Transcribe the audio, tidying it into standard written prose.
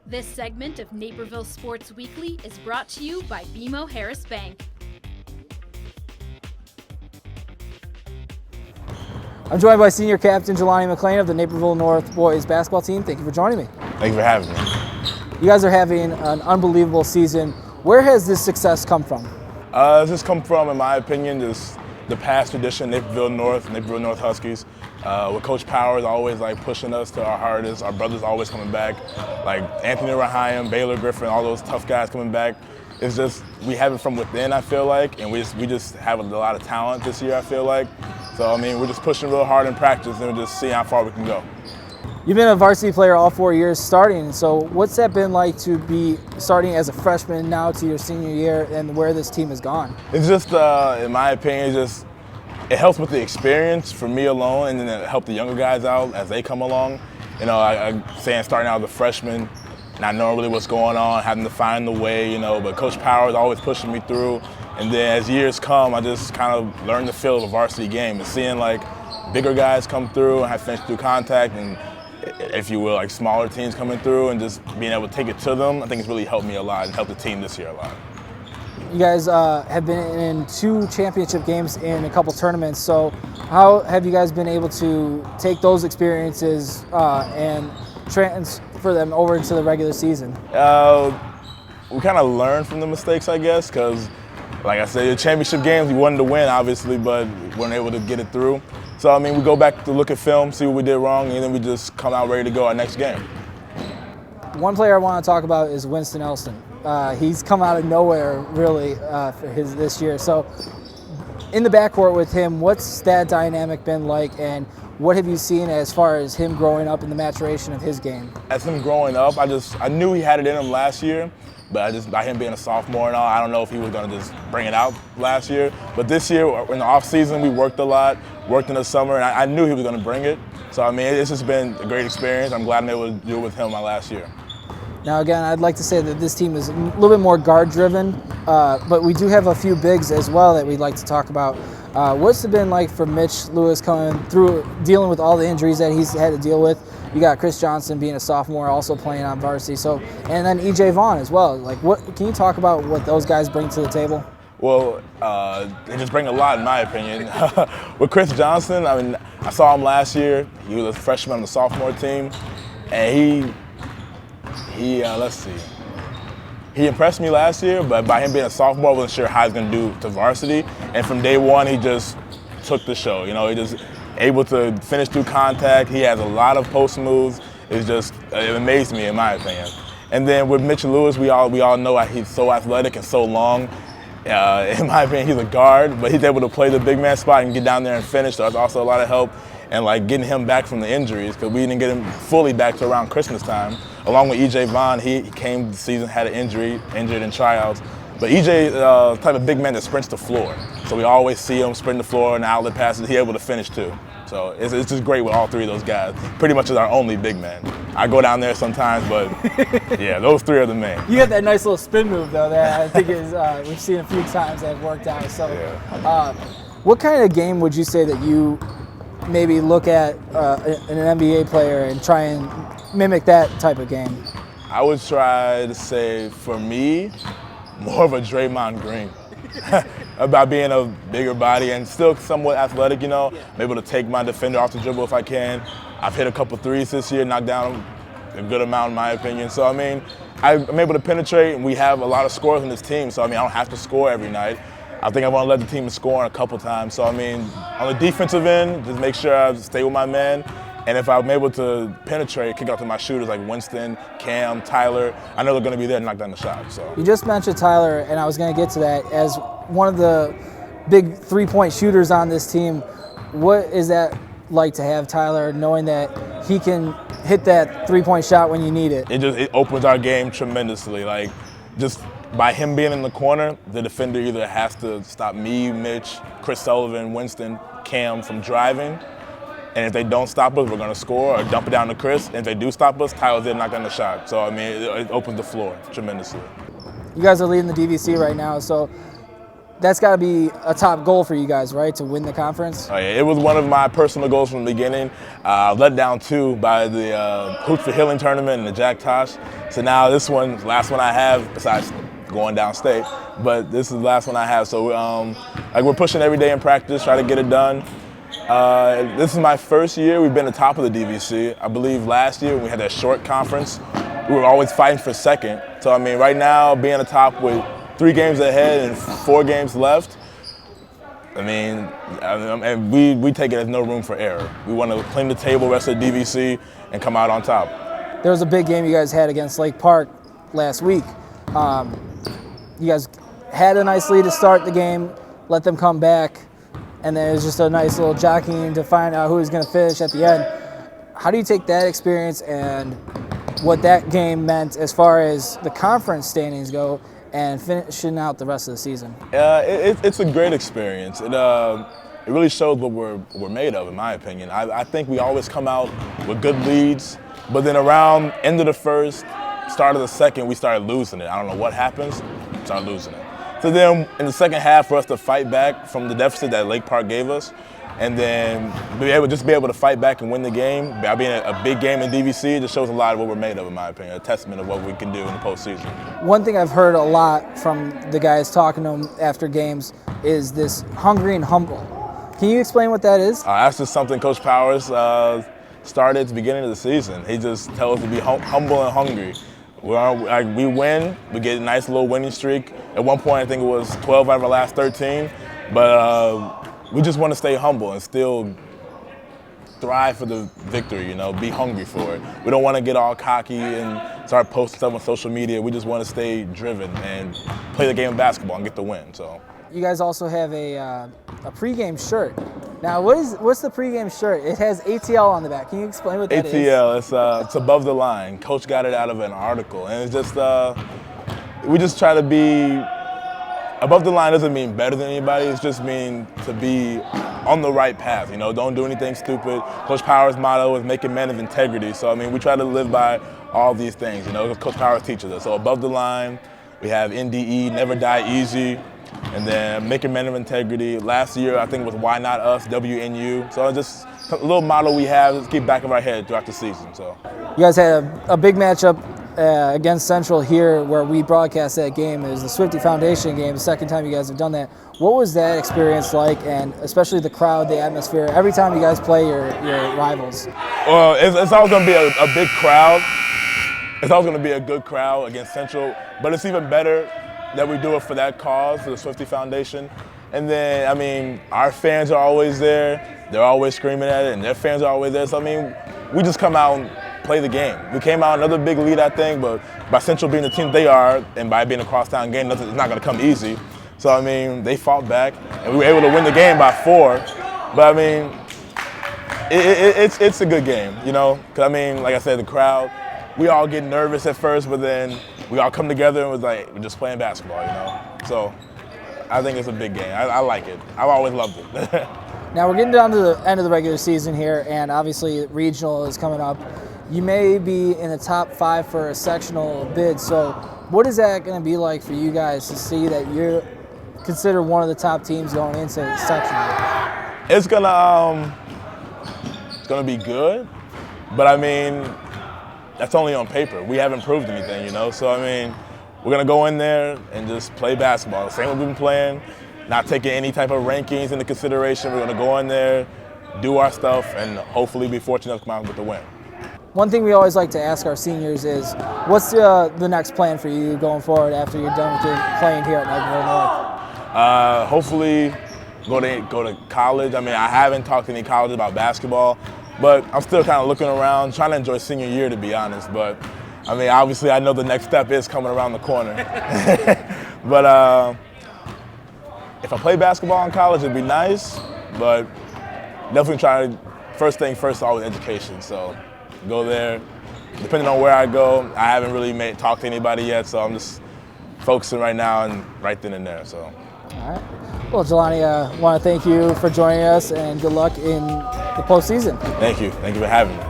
This segment of Naperville Sports Weekly is brought to you by BMO Harris Bank. I'm joined by senior captain Jelani McClain of the Naperville North boys basketball team. Thank you for joining me. Thank you for having me. You guys are having an unbelievable season. Where has this success come from? This has come from, in my opinion, just the past tradition, Naperville North Huskies. With Coach Powers always pushing us to our hardest. Our brothers always coming back, like Anthony Rahayim, Baylor Griffin, all those tough guys coming back. It's just we have it from within, I feel like, and we just have a lot of talent this year, I feel like. So I mean, we're just pushing real hard in practice, and we're just seeing how far we can go. You've been a varsity player all 4 years starting, so what's that been like to be starting as a freshman now to your senior year and where this team has gone? It's just, in my opinion, it helps with the experience for me alone, and then it helps the younger guys out as they come along. You know, I'm saying starting out as a freshman, not knowing really what's going on, having to find the way, but Coach Power is always pushing me through. And then as years come, I just kind of learned the feel of a varsity game and seeing bigger guys come through and have finished through contact and, if you will, smaller teams coming through and just being able to take it to them. I think it's really helped me a lot and helped the team this year a lot. You guys have been in 2 championship games in a couple tournaments, so how have you guys been able to take those experiences and transfer them over into the regular season? We kind of learned from the mistakes, I guess, because like I said, the championship games, we wanted to win, obviously, but we weren't able to get it through. So, I mean, we go back to look at film, see what we did wrong, and then we just come out ready to go our next game. One player I want to talk about is Winston Elston. He's come out of nowhere, really, for this year. So, in the backcourt with him, what's that dynamic been like, and what have you seen as far as him growing up in the maturation of his game? As him growing up, I knew he had it in him last year, but by him being a sophomore and all, I don't know if he was going to just bring it out last year. But this year, in the off season, we worked a lot, worked in the summer, and I knew he was going to bring it. So, I mean, it's just been a great experience. I'm glad I'm able to do it with him my last year. Now, again, I'd like to say that this team is a little bit more guard-driven, but we do have a few bigs as well that we'd like to talk about. What's it been like for Mitch Lewis coming through, dealing with all the injuries that he's had to deal with? You got Chris Johnson being a sophomore, also playing on varsity. So, and then E.J. Vaughn as well. What can you talk about what those guys bring to the table? Well, they just bring a lot, in my opinion. With Chris Johnson, I mean, I saw him last year. He was a freshman on the sophomore team, and let's see. He impressed me last year, but by him being a sophomore, I wasn't sure how he's going to do to varsity. And from day one, he just took the show. He just able to finish through contact. He has a lot of post moves. It amazed me, in my opinion. And then with Mitch Lewis, we all know he's so athletic and so long. In my opinion, he's a guard, but he's able to play the big man spot and get down there and finish. So that's also a lot of help. And getting him back from the injuries, because we didn't get him fully back to around Christmas time. Along with E.J. Vaughn, he came the season, had an injured in tryouts. But E.J. Type of big man that sprints the floor. So we always see him sprint the floor and outlet passes. He's able to finish too. So it's just great with all 3 of those guys. Pretty much is our only big man. I go down there sometimes, but yeah, those 3 are the main. You have that nice little spin move though that I think we've seen a few times that have worked out. So, yeah. What kind of game would you say that you maybe look at an NBA player and try and mimic that type of game? I would try to say, for me, more of a Draymond Green. About being a bigger body and still somewhat athletic, I'm able to take my defender off the dribble if I can. I've hit a couple threes this year, knocked down a good amount in my opinion. So, I mean, I'm able to penetrate, and we have a lot of scores in this team. So, I mean, I don't have to score every night. I think I want to let the team score a couple times. So, I mean, on the defensive end, just make sure I stay with my man. And if I'm able to penetrate, kick out to my shooters like Winston, Cam, Tyler, I know they're going to be there to knock down the shot. So you just mentioned Tyler, and I was going to get to that. As one of the big three-point shooters on this team, what is that like to have Tyler, knowing that he can hit that three-point shot when you need it? It opens our game tremendously. Just by him being in the corner, the defender either has to stop me, Mitch, Chris Sullivan, Winston, Cam from driving. And if they don't stop us, we're going to score or dump it down to Chris. And if they do stop us, Tyler's there knocking the shot. So, I mean, it opens the floor tremendously. You guys are leading the DVC right now, so that's got to be a top goal for you guys, right, to win the conference? Oh, yeah, it was one of my personal goals from the beginning. Let down too by the Hoops for Healing tournament and the Jack Tosh. So now this one, last one I have, besides going downstate, but this is the last one I have. So we're pushing every day in practice, try to get it done. This is my first year. We've been the top of the DVC. I believe last year when we had that short conference, we were always fighting for second. So I mean, right now being the top with 3 games ahead and 4 games left, I mean, and we take it as no room for error. We want to clean the table, rest of the DVC, and come out on top. There was a big game you guys had against Lake Park last week. You guys had a nice lead to start the game, let them come back, and then it was just a nice little jockeying to find out who was going to finish at the end. How do you take that experience and what that game meant as far as the conference standings go and finishing out the rest of the season? It's a great experience. It really shows what we're made of, in my opinion. I think we always come out with good leads, but then around end of the first, start of the second, we started losing it. I don't know what happens, started losing it. So then in the second half, for us to fight back from the deficit that Lake Park gave us, and then be able to fight back and win the game, by being a big game in DVC, it just shows a lot of what we're made of, in my opinion, a testament of what we can do in the postseason. One thing I've heard a lot from the guys talking to them after games is this hungry and humble. Can you explain what that is? That's just something Coach Powers started at the beginning of the season. He just tells us to be humble and hungry. We win, we get a nice little winning streak. At one point, I think it was 12 out of our last 13, but we just want to stay humble and still thrive for the victory, you know, be hungry for it. We don't want to get all cocky and start posting stuff on social media. We just want to stay driven and play the game of basketball and get the win. So. You guys also have a pregame shirt. Now, what's the pregame shirt? It has ATL on the back. Can you explain what that is? ATL, it's above the line. Coach got it out of an article, and it's just we just try to be above the line. Doesn't mean better than anybody. It's just mean to be on the right path. You know, don't do anything stupid. Coach Powers' motto is making men of integrity. So I mean, we try to live by all these things. You know, Coach Powers teaches us. So above the line, we have NDE, never die easy. And then making men of integrity. Last year, I think it was Why Not Us, WNU. So it's just a little motto we have to keep back of our head throughout the season. So you guys had a big matchup against Central here where we broadcast that game. It was the Swifty Foundation game, the second time you guys have done that. What was that experience like, and especially the crowd, the atmosphere, every time you guys play your rivals? Well, it's always going to be a big crowd. It's always going to be a good crowd against Central, but it's even better that we do it for that cause, for the Swifty Foundation. And then, I mean, our fans are always there. They're always screaming at it, and their fans are always there. So, I mean, we just come out and play the game. We came out another big lead, I think, but by Central being the team they are, and by being a crosstown game, it's not going to come easy. So, I mean, they fought back, and we were able to win the game by 4. But, I mean, it's a good game, you know? Because, I mean, like I said, the crowd, we all get nervous at first, but then we all come together and was like, we're just playing basketball, you know? So I think it's a big game. I like it. I've always loved it. Now we're getting down to the end of the regular season here, and obviously regional is coming up. You may be in the top 5 for a sectional bid, so what is that going to be like for you guys to see that you're considered one of the top teams going into sectional? It's gonna be good, but I mean, that's only on paper. We haven't proved anything, you know? So, I mean, we're going to go in there and just play basketball. Same way we've been playing, not taking any type of rankings into consideration. We're going to go in there, do our stuff, and hopefully be fortunate enough to come out with the win. One thing we always like to ask our seniors is, what's the next plan for you going forward after you're done with your playing here at Naperville North? Hopefully go to college. I mean, I haven't talked to any college about basketball, but I'm still kind of looking around, trying to enjoy senior year, to be honest. But, I mean, obviously I know the next step is coming around the corner. But if I play basketball in college, it'd be nice, but definitely try to, first thing first, always education. So go there. Depending on where I go, I haven't really talked to anybody yet, so I'm just focusing right now and right then and there. So. All right. Well, Jelani, I want to thank you for joining us, and good luck in the postseason. Thank you. Thank you for having me.